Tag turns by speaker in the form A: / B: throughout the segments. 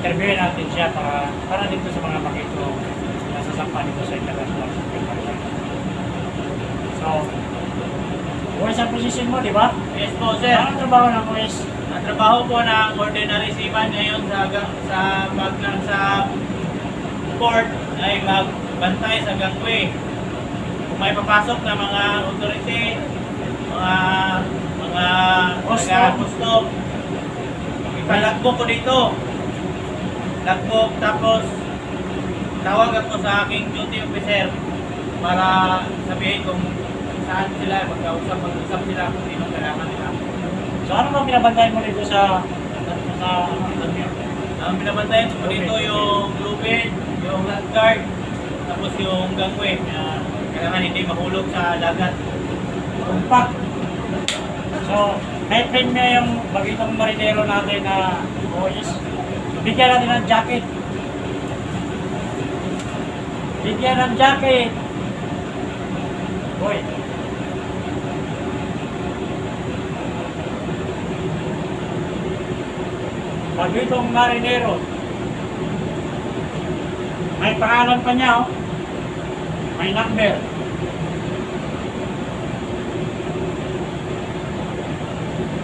A: interviewin natin siya para dito sa mga bakito na sasampa dito sa international shipping market. So, buhay sa position mo, di ba?
B: Yes po, sir.
A: Anong trabaho ng buwis?
B: Ang trabaho po ng ordinary seaman ngayon sa port ay magbantay sa gangway. Kung may papasok na mga authority, mga custom, ipalagbok ko dito. Lagbok, tapos tawag ako sa aking duty officer para sabihin kung saan sila, mag-usap sila kung sino kailangan nila.
A: So, ano bang binabantayan mo dito sa
B: Ang binabantayan ko dito yung lubid, yung landguard, tapos yung gangway na kailangan hindi mahulog sa dagat.
A: Tumpak? So, may friend niya yung bagitong marinero natin na buwis. Bigyan natin ng jacket. Bigyan ng jacket. Boy. Bagitong marinero. May pangalan pa niya, oh. May number.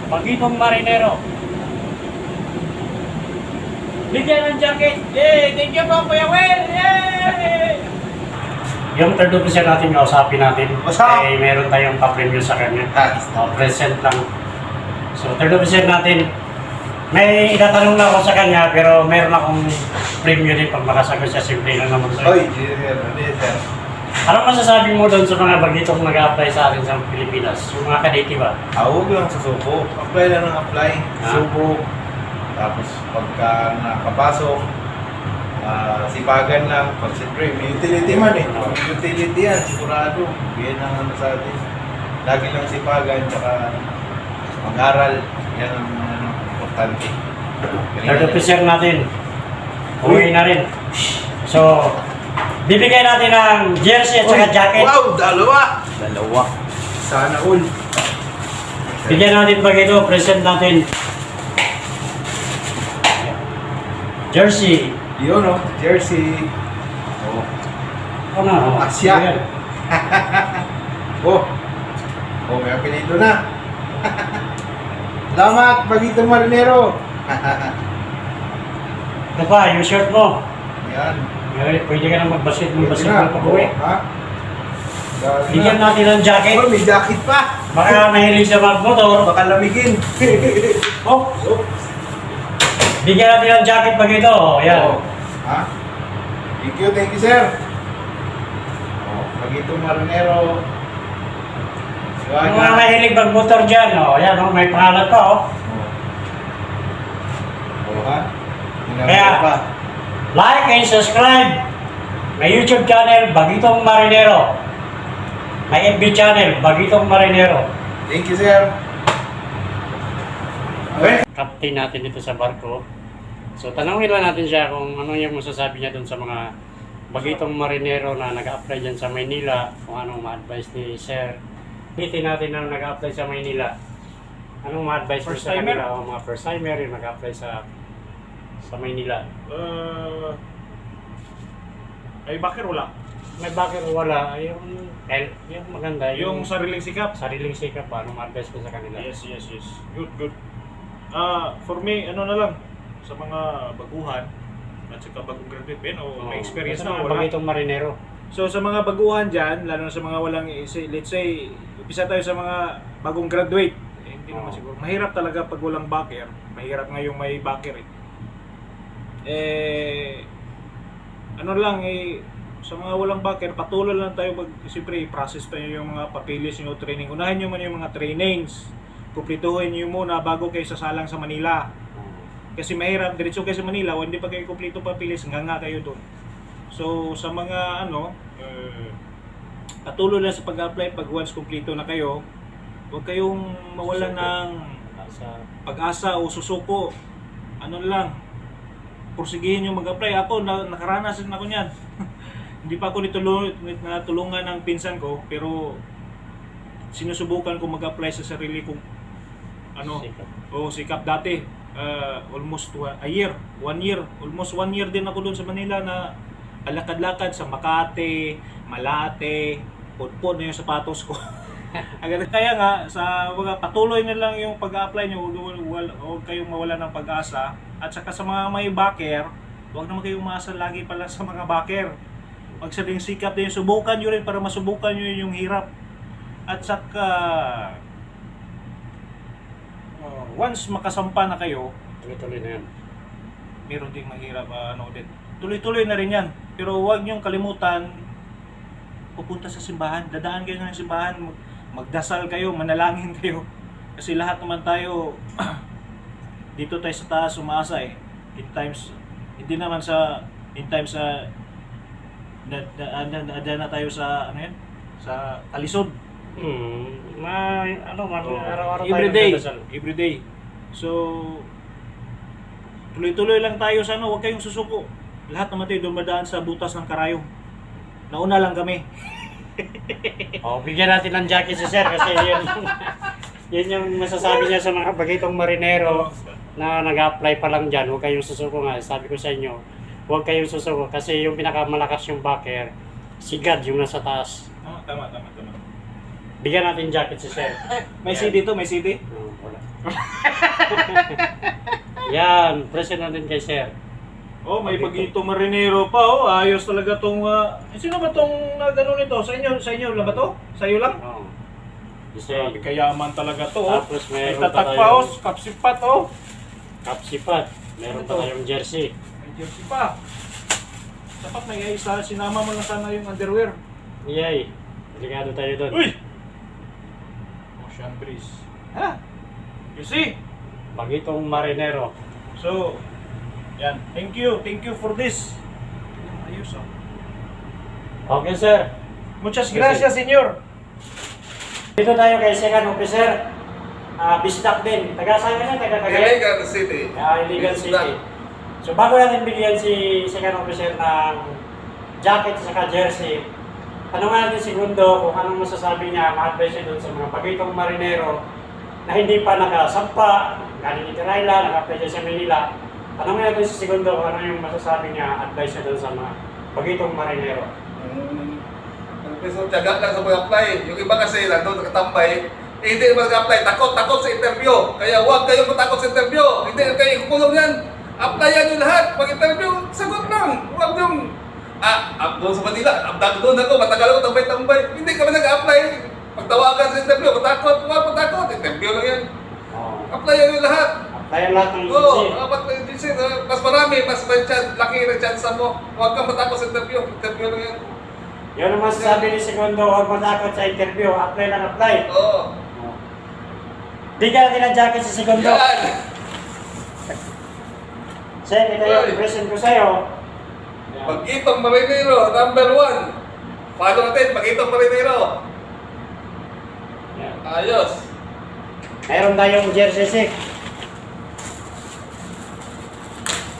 A: Bagitong marinero. Bigyan ng jacket.
B: Yay! Thank you po, Kuya Will! Yay!
A: Yung third officer natin, kausapin natin.
C: Usap!
A: Eh, meron tayong pa-preview sa kanya. Present lang. So, third officer natin, may itatanong na ako sa kanya, pero meron akong preview din pag makasagot siya. Simple lang naman sa'yo.
C: Oy, sir.
A: Anong masasabi mo doon sa mga bagitong nag-a-apply sa atin sa Pilipinas? Yung mga kadeti ba?
C: Huwag lang sa suko. Apply lang ng apply.
A: Ah.
C: Suko. Tapos pagka nakapasok, sipagan lang. Pag siyempre, may utility man eh.
A: Oo.
C: May utility yan, sigurado. Yan ang ano sa atin. Lagi lang sipagan, tsaka mag-aral. Yan ang importante.
A: Third officer natin, uwi na rin. So, bibigyan natin ng jersey at saka jacket.
C: Wow, dalawa! Sana all.
A: Bigyan natin bagito, present natin. Jersey.
C: Yun o, jersey. Oh.
A: Ano na?
C: Asya.
A: Ayan.
C: Oh, may apelido na. Salamat, Bagito Marinero.
A: Ito pa, yung shirt mo.
C: Yan.
A: Pwede ka na mag-basketball
C: Na.
A: pag-uwi.
C: Ha?
A: Bigyan natin ng jacket.
C: Oh, may jacket pa.
A: Baka mahilig sa magmotor.
C: Baka lamigin.
A: Oh, bigyan natin ng jacket pag ito. Oh, yan.
C: Oh. Ha? Thank you, sir. Oh, Bagito Marinero.
A: Yung mga mahilig magmotor dyan. Oh, yan. Oh, may pangalan pa. Oh.
C: Oh, ha?
A: Kaya, like and subscribe. May YouTube channel, Bagitong Marinero. May FB channel, Bagitong Marinero.
C: Thank you, sir. Okay.
A: Captain natin dito sa barko. So, tanongin lang natin siya kung ano yung masasabi niya dun sa mga Bagitong Marinero na nag-a-apply dyan sa Maynila. Kung anong ma-advise ni Sir. Hitin natin na nag-a-apply sa Maynila. Anong ma-advise mo sa kanila? O mga first timer yung nag-a-apply sa Maynila.
D: Ay, bakit wala?
A: May bakit wala? Yung maganda.
D: Yung sariling sikap?
A: Sariling sikap pa. Anong ma-advise ko sa kanila?
D: Yes. Good. For me, ano na lang, sa mga baguhan, at saka bagong graduate, o may experience
A: sa
D: na,
A: mga
D: wala.
A: Bagitong Marinero.
D: So sa mga baguhan dyan, lalo na sa mga walang, let's say, umpisa tayo sa mga bagong graduate, hindi naman siguro. Mahirap talaga pag walang backer. Mahirap nga yung may backer ano lang sa mga walang backer, patuloy lang tayo siyempre i-process pa yung mga papilis nyo, training. Unahin nyo man yung mga trainings. Kumplituhin nyo muna bago kayo sasalang sa Manila. Kasi mahirap, diretso kayo sa Manila, hindi pa kayo kumplito papilis, nga kayo doon. So sa mga patuloy lang sa pag-apply. Pag once kumplito na kayo, huwag kayong mawalan ng pag-asa o susuko. Ano lang, porsigihin yung mag-apply. Ako, nakaranas din ako niyan. Hindi pa ako natulungan ng pinsan ko, pero sinusubukan ko mag-apply sa sarili kong sikap dati. almost a year. 1 year. Almost 1 year din ako doon sa Manila na alakad-lakad sa Makati, Malate, pudpud na yung sapatos ko. Kaya nga, sa mga patuloy na lang yung pag-apply nyo, huwag kayong mawala ng pag-asa. At saka sa mga may backer, huwag naman kayong umaasa lagi pala sa mga backer. Magsaling sikap din, subukan nyo rin para masubukan nyo yung hirap. At saka, once makasampa na kayo,
A: Tuloy-tuloy na yan.
D: meron ding mahirap din. Tuloy-tuloy na rin yan. Pero huwag niyong kalimutan, pupunta sa simbahan. Dadaan kayo ng simbahan, magdasal kayo, manalangin kayo. Kasi lahat naman tayo, dito tayo sa taas umaasa eh. In times na tayo sa, ano yan? Sa kalisod.
A: Araw-araw tayo nagdadasal.
D: Everyday. So, tuloy-tuloy lang tayo sa huwag kayong susuko. Lahat naman tayo dumadaan sa butas ng karayom. Nauna lang kami.
A: Bigyan natin ng jacket si sir kasi yun yung masasabi niya sa mga bagitong marinero na nag-apply pa lang dyan. Huwag kayong susuko nga. Sabi ko sa inyo, huwag kayong susuko kasi yung pinakamalakas yung backer, si God yung nasa taas.
D: Tama.
A: Bigyan natin jacket si sir.
D: May CD to, may CD?
A: Wala. Yan, present natin kay sir.
D: May pagito marinero pa. Ayos talaga tong... sino ba tong nagano nito? Sa inyo lang ba to? Sa iyo lang?
A: Oo.
D: Grabe, kayaman talaga to.
A: Tapos
D: May
A: meron pa
D: tatak pa,
A: tayong
D: kapsipat,
A: kapsipat. Meron pa tayong jersey.
D: May jersey pa. Dapat may isa, sinama mo lang sana yung underwear.
A: Yay. Delikado tayo doon.
D: Uy! Ocean breeze. Ha? You see?
A: Bagitong marinero.
D: So, yan. Thank you for this. Ayos
A: Okay sir.
D: Muchas gracias, senyor.
A: Dito tayo kay second officer. Bisdak din. Taga-saan ka na? Taga-Cagayan?
C: Illegal City.
A: Illegal
C: Bisdak.
A: City. So bago natin bigyan si second officer ng jacket sa jersey, tanungan natin si Gundo kung anong masasabi niya, ma-advise niya doon sa mga bagitong marinero na hindi pa nakasampa, galing Itirayla, naka-apply dyan sa Manila. Tanungin natin si Segundo kung ano yung masasabi niya, advice niya doon sa mga bagitong marinero.
C: So, tiyaga lang sa pag-apply. Yung iba kasi nandun nakatambay, hindi naman nag-apply. Takot sa interview. Kaya huwag kayong matakot sa interview. Hindi kayo kukulong yan. Applyan nyo lahat. Pag-interview, sagot lang. Huwag yung, doon sa Manila, doon ako, matagal ako tambay-tambay. Hindi kami nag-apply. Pagtawagan sa interview, matakot. Huwag matakot. Interview lang yan. Applyan nyo lahat.
A: Applyan lahat ng agency.
C: Mas marami, mas may chance, laki ng chance mo. Huwag kang matakot sa interview. Interview lang yan.
A: Yun ang masasabi ni Segundo, huwag matakot sa interview. Apply lang, apply.
C: Oo.
A: Bigyan natin ang jacket si Segundo.
C: Yan.
A: Sir, ito yung present ko sa'yo.
C: Bagitong Marinero, number 1. Follow natin, Bagitong Marinero.
A: Yan.
C: Ayos.
A: Mayroon tayong jersey sick.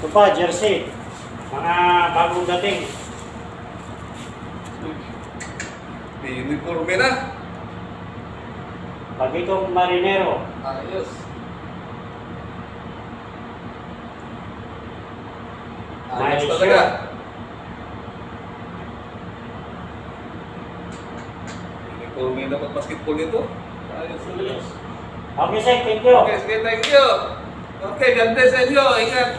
A: Ito pa, jersey. Mga bagong dating.
C: Uniforme na.
A: Bagitong marinero.
C: Ayos.
A: May
C: Ayos
A: shirt.
C: talaga. Uniforme na pag-basketball nito. Ayos talaga.
A: Yes. Okay, sir. Thank you.
C: Okay, sige, thank you. Okay, ganda sa inyo. Ingat.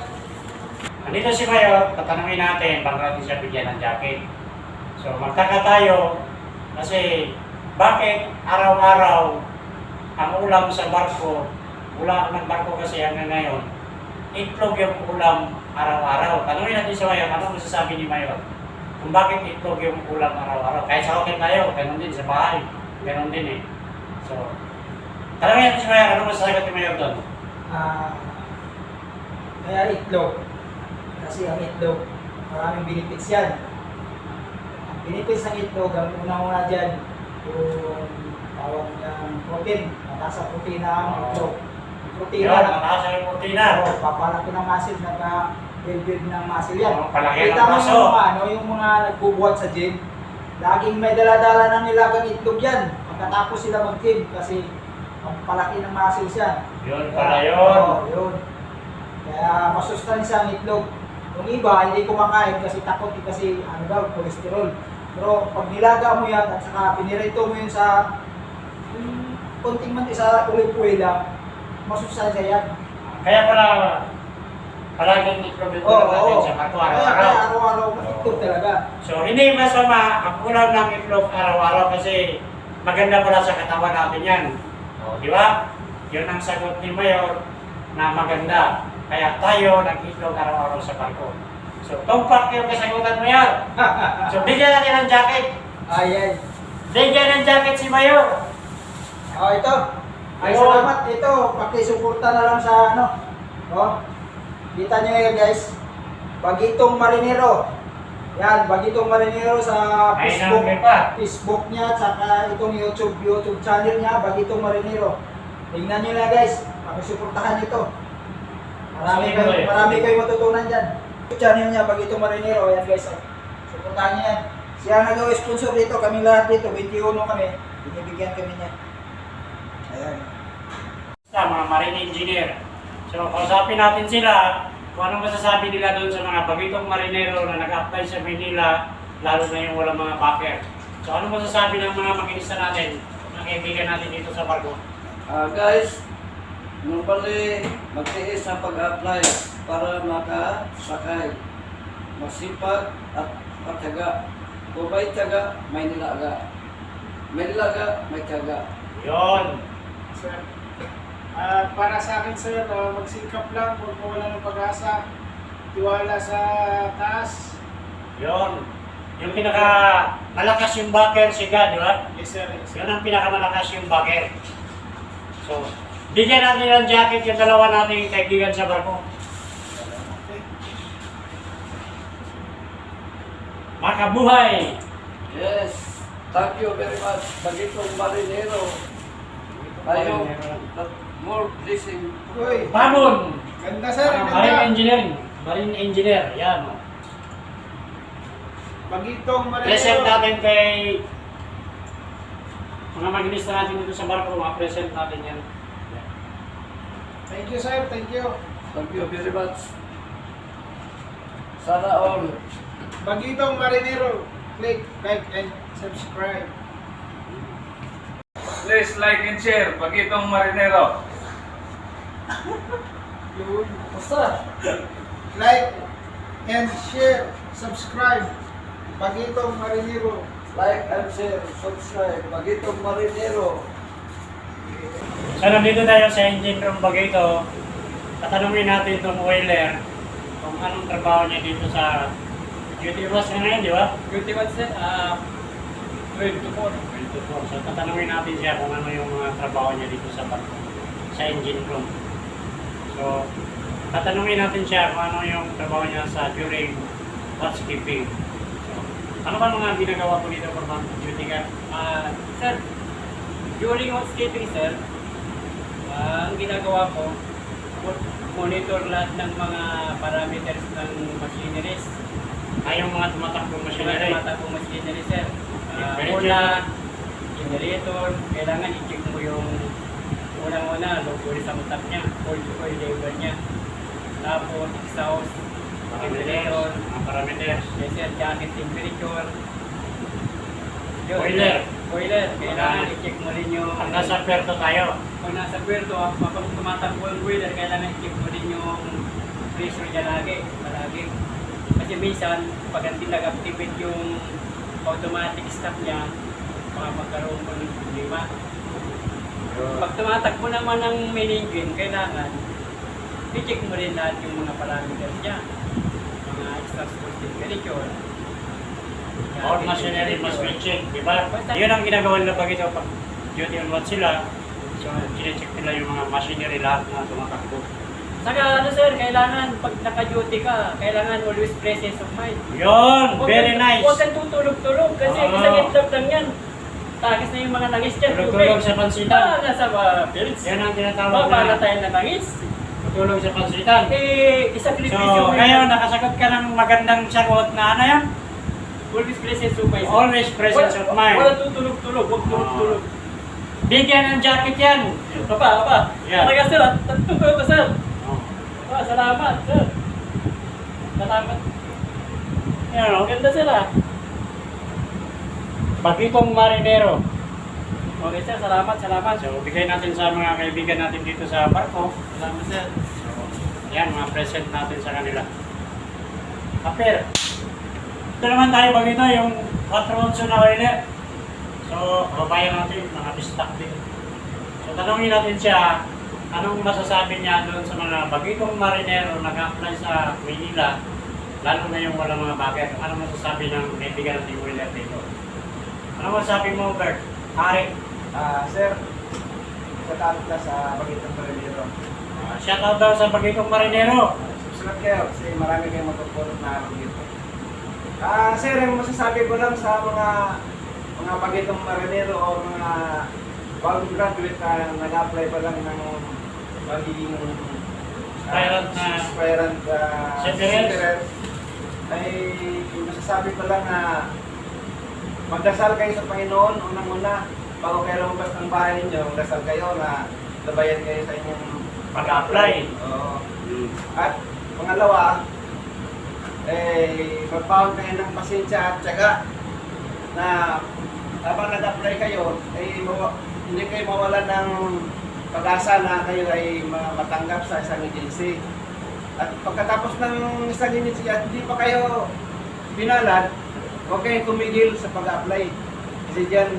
A: Nandito si Mayor. Tatanungin natin bago natin siya bigyan ng jacket. So, magtaka tayo kasi bakit araw-araw ang ulam sa barko, wala ng barko kasi hanggang ngayon, itlog yung ulam araw-araw. Tanungin natin si Mayor, ano masasabi ni Mayor? Kung bakit itlog yung ulam araw-araw. Kahit sa hotel tayo, ganun din sa bahay. Ganun din eh. So, tanungin natin si Mayor, ano masasagot ni Mayor doon?
E: Kaya itlog. Kasi ang itlog, maraming benefits yan. Ang benefits ng itlog, ang unang-una dyan, yung tawag niyang protein. Mataas ang protina ang itlog. Yung protina,
A: Yun, mataas ang protina.
E: papalaki ng muscle, nagka-build ng muscle yan.
A: Palaki ng
E: Kita mo
A: braso.
E: yung mga, yung mga nagbubuhat sa gym, laging may dala-dala ng nilagang itlog yan. Pagkatapos sila mag-gym kasi palaki ng muscles yan.
A: Yun pala yun.
E: Yun. Kaya masustansya ang itlog. Yung iba, hindi kumakain kasi takot kasi ano daw, cholesterol. Pero pag nilaga mo yan at saka pinirito mo yun sa konting manti sa olive oil lang, masustansya yan.
A: Kaya pala, palaging itlog ito natin sa barko
E: Kaya
A: araw-araw.
E: araw-araw itlog talaga.
A: So, hindi masama ang ulam ng itlog araw-araw kasi maganda pala sa katawan natin yan. O, di ba? Yun ang sagot ni Mayor na maganda. Kaya tayo nag-itlog araw-araw sa barko. So, tumpak yung kasagutan mo yan. So, bigyan natin ng jacket.
E: Ayan.
A: Bigyan ng jacket si Mayor.
E: Ito. Ay,
A: Ayun.
E: salamat. Ito, pakisuporta na lang sa ano. Oh. Kita nyo yan guys. Bagitong Marinero. Yan, Bagitong Marinero sa
A: Ay,
E: Facebook.
A: number pa.
E: Facebook niya, tsaka itong YouTube channel niya, Bagitong Marinero. Tingnan nyo na guys. Pakisuportahan ito. Marami kayo matutunan dyan. YouTube channel niya, Bagitong Marinero. Ayan guys. Suportahan niya yan. Siya ang nag-sponsor dito. Kami lahat dito. 21 kami. Binibigyan kami niya. Ayan.
A: Sa mga marine engineer. So, kausapin natin sila kung anong masasabi nila doon sa mga bagitong marinero na nag-apply sa Manila, lalo na yung walang mga backer. So, anong masasabi ng mga makinista natin, mga kaibigan natin dito sa barko?
F: Guys, normally magtiis sa pag-apply para makasakay. Masipag at matyaga. Kung may tiyaga, may nilaga. May nilaga, may tiyaga.
A: Yun.
D: Sir, para sa akin sir, magsikap lang, huwag mawala ng pag-asa, tiwala sa taas.
A: Yun. Yung pinaka malakas yung backer si God, di ba?
D: Yes sir, yes, sir.
A: Yun ang pinakamalakas yung backer. So, bigyan natin ng jacket yung dalawa nating kaibigan sa barko. Makabuhay!
F: Yes, thank you very much, Bagitong Marinero. Ayaw, more blessing.
D: Uy,
A: Babon!
D: ganda sir,
A: Marine
D: ganda.
A: engineering. Marine engineer. Yan.
D: Bagitong
A: Present
D: Marinero.
A: natin kay mga maginista natin dito sa barko. Present natin yan.
D: Thank you sir, thank you.
F: Thank you very much. Sana all.
D: Bagitong Marinero. Click, like, and subscribe.
C: Please like and share. Bagitong Marinero.
D: Yun.
F: Basta.
D: Like, and share, subscribe. Bagitong Marinero.
F: Like and share, subscribe. Bagitong Marinero.
A: So, nandito tayo sa engine room Bagito. Tatanungin natin itong oiler kung anong trabaho niya dito sa duty was na ngayon, di ba?
B: Duty one sir, 12 to 4.
A: So, tatanungin natin siya kung ano yung mga trabaho niya dito sa barko, sa engine room. So, tatanungin natin siya kung ano yung trabaho niya sa during watchkeeping. So, ano ba mga ginagawa ko dito for duty ka?
B: Sir, during housekeeping sir, ang ginagawa ko, monitor lahat ng mga parameters ng machineries.
A: Ay, yung mga tumatakbong machinery.
B: Mga matapong machinery sir.
A: Temperature.
B: Una, generator, kailangan i-check mo yung unang-una, low oil sa motor niya, oil level niya. Tapos, exhaust, generator,
A: Mga parameters.
B: yes sir, jacket temperature. Yun.
A: Boiler.
B: Boiler, kailangan i-check mo rin yung...
A: Hanggang sa puerto tayo.
B: Pag nasa puerto, kapag tumatakbo ang boiler, kailangan i-check mo rin yung pressure niya lagi, palagi. Kasi minsan, pag hindi nag-activate yung automatic stop niya, baka magkaroon ko ng problema. Pag tumatakbo naman ng main engine, kailangan i-check mo rin lahat yung mga parameters niya. Mga exhaust temperature.
A: All machinery must be checked, di ba? Yun ang ginagawa nila pag ito, pag duty on watch sila. So, chinecheck nila yung mga machinery lahat na tumatakbo.
B: Saka ano sir, kailangan pag naka-duty ka, kailangan always presence of mind.
A: Yun! Very nice!
B: Huwag kang tutulog-tulog kasi isang itlog lang yan. Tagis na yung mga nangis dyan.
A: Tulog-tulog sa pansitan.
B: Nasa fields.
A: Yan ang tinatawag
B: Para
A: na
B: tayo na nangis.
A: tulog sa pansitan.
B: Isang
A: So,
B: kripisyo.
A: ngayon, nakasagot ka ng magandang sagot na ano yan?
B: Always presence of mind.
A: Always presence of mind.
B: Wala tutulog-tulog. Huwag tulog-tulog.
A: Bigyan ng jacket yan!
B: Apa.
A: Yeah.
B: Talaga sir, tutulog to sir.
A: Oh. Salamat, sir. Salamat. Yan, ang ganda sila. Bagitong Marinero. Okay, sir. Salamat, salamat. So, bigay natin sa mga kaibigan natin dito sa barko.
B: Salamat, sir.
A: Yan, mga present natin sa kanila. Kapir. Ito naman tayo bagito, yung 4-8 na oiler. So, babayan natin, mga stock din. So, tanongin natin siya, anong masasabi niya doon sa mga bagitong marinero nag-apply sa Manila, lalo na yung walang mga bagay. Anong masasabi ng kaibigan natin oiler dito? Anong masasabi mo, Bert? Hari?
E: Sir, shoutout na sa Bagitong Marinero.
A: Shoutout daw sa bagitong marinero.
E: Subscribe kayo kasi marami kayong matutulog na araw dito. Sir, ang masasabi ko lang sa mga Bagitong Marinero o mga bagong graduate na nag-apply pa lang ng magiging aspirant
A: Seafarers.
E: ay masasabi ko lang na magdasal kayo sa Panginoon unang-una bago kayo lumabas ng bahay ninyo, magdasal kayo na labayan kayo sa inyong
A: Pag-apply.
E: Oo. At pangalawa, magpahod kayo ng pasensya at tiyaga na habang nag-apply kayo, hindi kayo mawalan ng pag-asa na kayo ay matanggap sa isang agency. At pagkatapos ng isang agency at hindi pa kayo pinalad, huwag kayong tumigil sa pag-apply. Kasi dyan,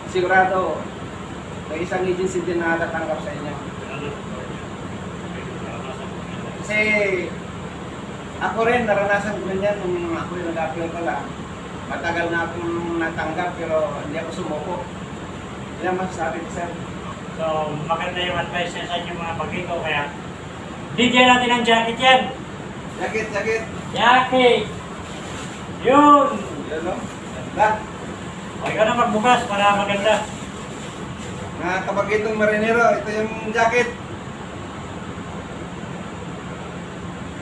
E: sigurado, may isang agency din na tatanggap sa inyo. Kasi ako rin, naranasan ko yan nung ako yung nag-apply pala. Matagal na akong natanggap pero hindi ako sumuko. Yan ang masasabi ko, sir.
A: So, maganda yung advice niya sa inyo mga bagito, kaya bigyan natin ng jacket yan.
E: Jacket, jacket.
A: Jacket! Yun!
E: Yan o. Ganda.
A: O, ikaw na magbukas para maganda.
E: Mga kabagitong marinero, ito yung jacket.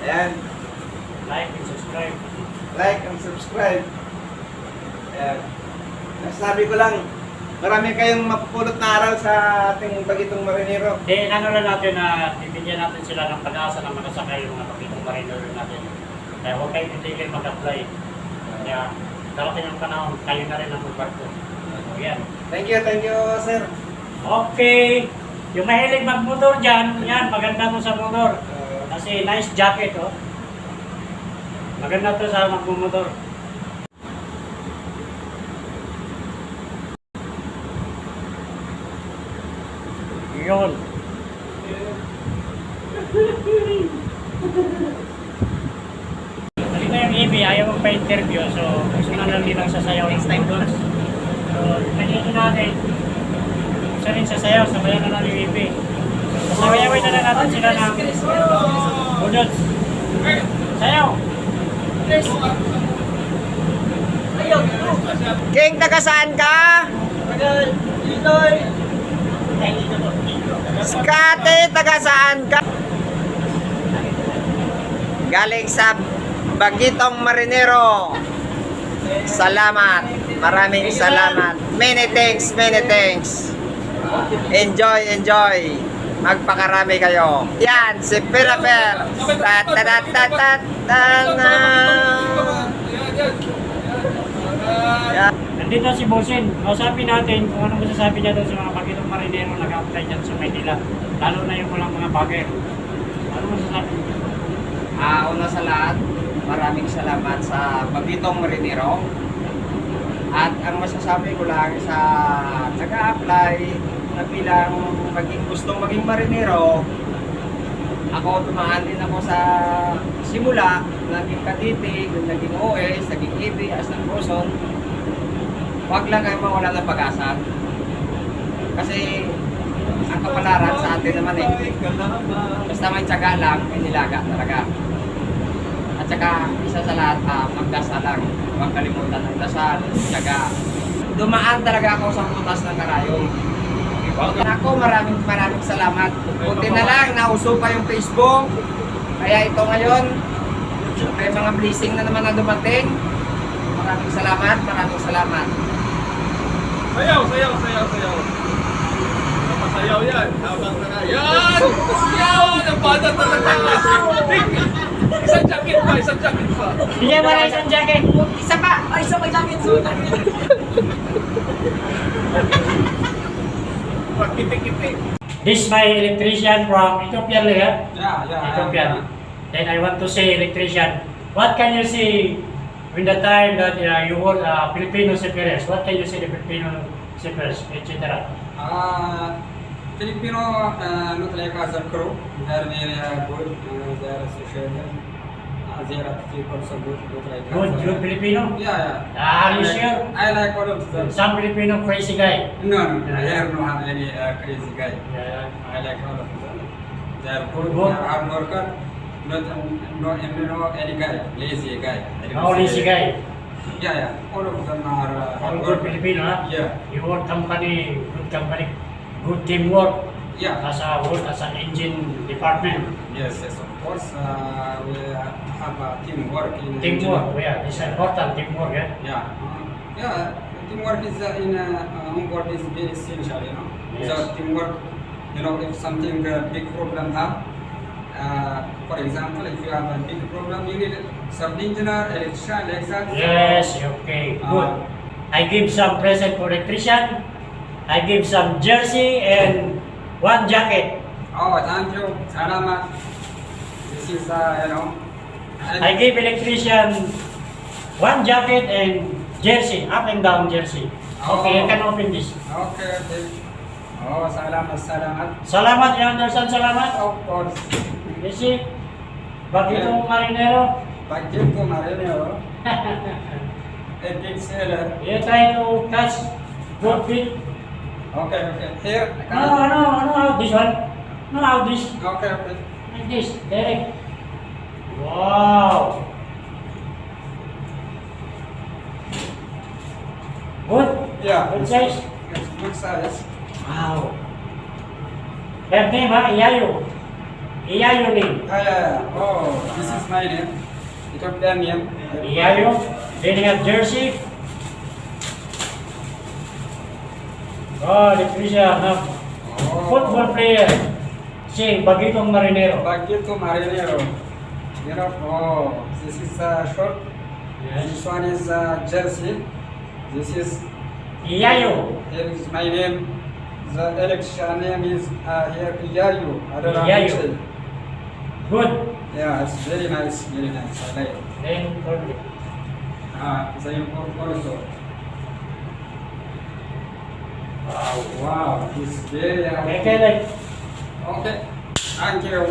E: Ayan.
A: Like and subscribe.
E: Like and subscribe. Ayan. Nasabi ko lang, marami kayong mapupulot na aral sa ating bagitong marinero.
A: Di, ano lang natin na bibigyan natin sila ng pag-asa na makasakay yung mga bagitong marinero natin. Kaya huwag kayong titigil mag-apply. Kaya darating ang panahon, kayo na rin ang magbarko. So, yan.
E: Thank you, sir.
A: Okay. Yung mahilig magmotor dyan, yan, maganda mo sa motor. Kasi nice jacket, oh. Maganda to sa magmumotor. Yun. Dito yung EB, ayaw mo pa-interview, so gusto na lang nilang sasayaw next time doon. So, nandito natin. Gusto rin sasayaw, sabayan na lang yung EB. Sasayawin na lang natin sila ng budots. Sayaw!
E: King, taga saan ka? Skate, taga saan ka? Galing sa Bagitong Marinero. Salamat. Maraming salamat. Many thanks, many thanks. Enjoy, enjoy. Magpakarami kayo. Yan, si Piraper.
A: Nandito si Bosin. Kausapin natin kung anong masasabi niya doon sa mga bagitong marinero na nag-apply dyan sa Maynila. Lalo na yung walang mga bagay. Ano masasabi niya?
G: Una sa lahat, maraming salamat sa Bagitong Marinero. At ang masasabi ko lang sa nag-a-apply na bilang gustong maging marinero, ako dumaan din ako sa simula, naging katitig, naging OS, naging EB, as ng Quezon. Huwag lang kayo mawala ng pag-asa. Kasi ang kapalaran sa atin naman basta may tiyaga lang, may nilaga talaga. At saka isa sa lahat, magdasal lang. Huwag kalimutan ng dasal, tiyaga. Dumaan talaga ako sa butas ng karayom. Ako, maraming salamat. Buti na lang, nauso pa yung Facebook. Kaya ito ngayon, may mga blessing na naman na dumating. Maraming salamat.
C: Sayaw, sayaw, sayaw, sayaw. Sayaw yan. Habang na yan! Yan! Ang bata talaga! Isang jacket pa, isang jacket pa.
A: Bigyan mo na isang jacket.
E: Isa pa! Ay, isa pa jacket suot.
C: Pagkiti-kiti.
A: This my electrician from Ethiopian, yeah?
G: Yeah.
A: Ethiopian. Then I want to say electrician. What can you say when the time that you were Filipino seafarers? What can you say the Filipino seafarers, etc.?
H: Filipino, not like as a crew, they are very good, they are social, they are people so good, not like
A: Good Filipino?
H: Yeah.
A: Are you sure?
H: I like all of them.
A: Some Filipino crazy guy.
H: No, I have no have any crazy guy.
A: Yeah.
H: I like all of them. They are good,
A: Good.
H: they are hard worker, not any guy, lazy guy. I don't
A: No
H: say-
A: lazy guy.
H: Yeah, all of them are
A: All
H: hard
A: good
H: worker.
A: Filipino, huh?
H: Yeah.
A: You work company, good teamwork.
H: Yeah.
A: As a work as an engine department.
H: Yes, of course, we have a teamwork in
A: Teamwork, yeah, it's important teamwork, yeah.
H: Yeah, teamwork is on board is very essential, you know.
A: Yes.
H: So teamwork, you know, if something big problem have, for example, if you have a big problem, you need some engineer, electrician, like that.
A: Yes, okay, good. I give some present for electrician. I give some jersey and one jacket.
H: Oh, thank you, salamat. This is, you know.
A: I give electrician one jacket and jersey, up and down jersey. Okay, you can open this.
H: Okay. Oh, salamat.
A: Salamat, you understand salamat?
H: Of course.
A: You see? Bagitong marinero.
H: Pagkip ko marinero. A big sailor.
A: You try to catch good fish.
H: Okay. Here.
A: No, this one. No, this.
H: Okay.
A: Like this, direct. Wow. Good?
H: Yeah.
A: Good size?
H: It's good size.
A: Wow. That name, ha? Iyayo. Iyayo name.
H: Yeah. Oh, this is my name. Ethiopian name.
A: Iyayo. Then you have jersey. Oh, electrician, ha? Football player. Si Bagitong Marinero.
H: Pagkip ko marinero. You know, oh, this is short. This one is jersey. This is,
A: Iyayo.
H: here is my name. The electrician name is here Iyayu.
A: Iyayu. Good.
H: Yeah, it's very nice. I like it.
A: Then, probably.
H: The import also.
A: Wow.
H: Wow, it's very
A: Okay, like.
H: okay. Thank you.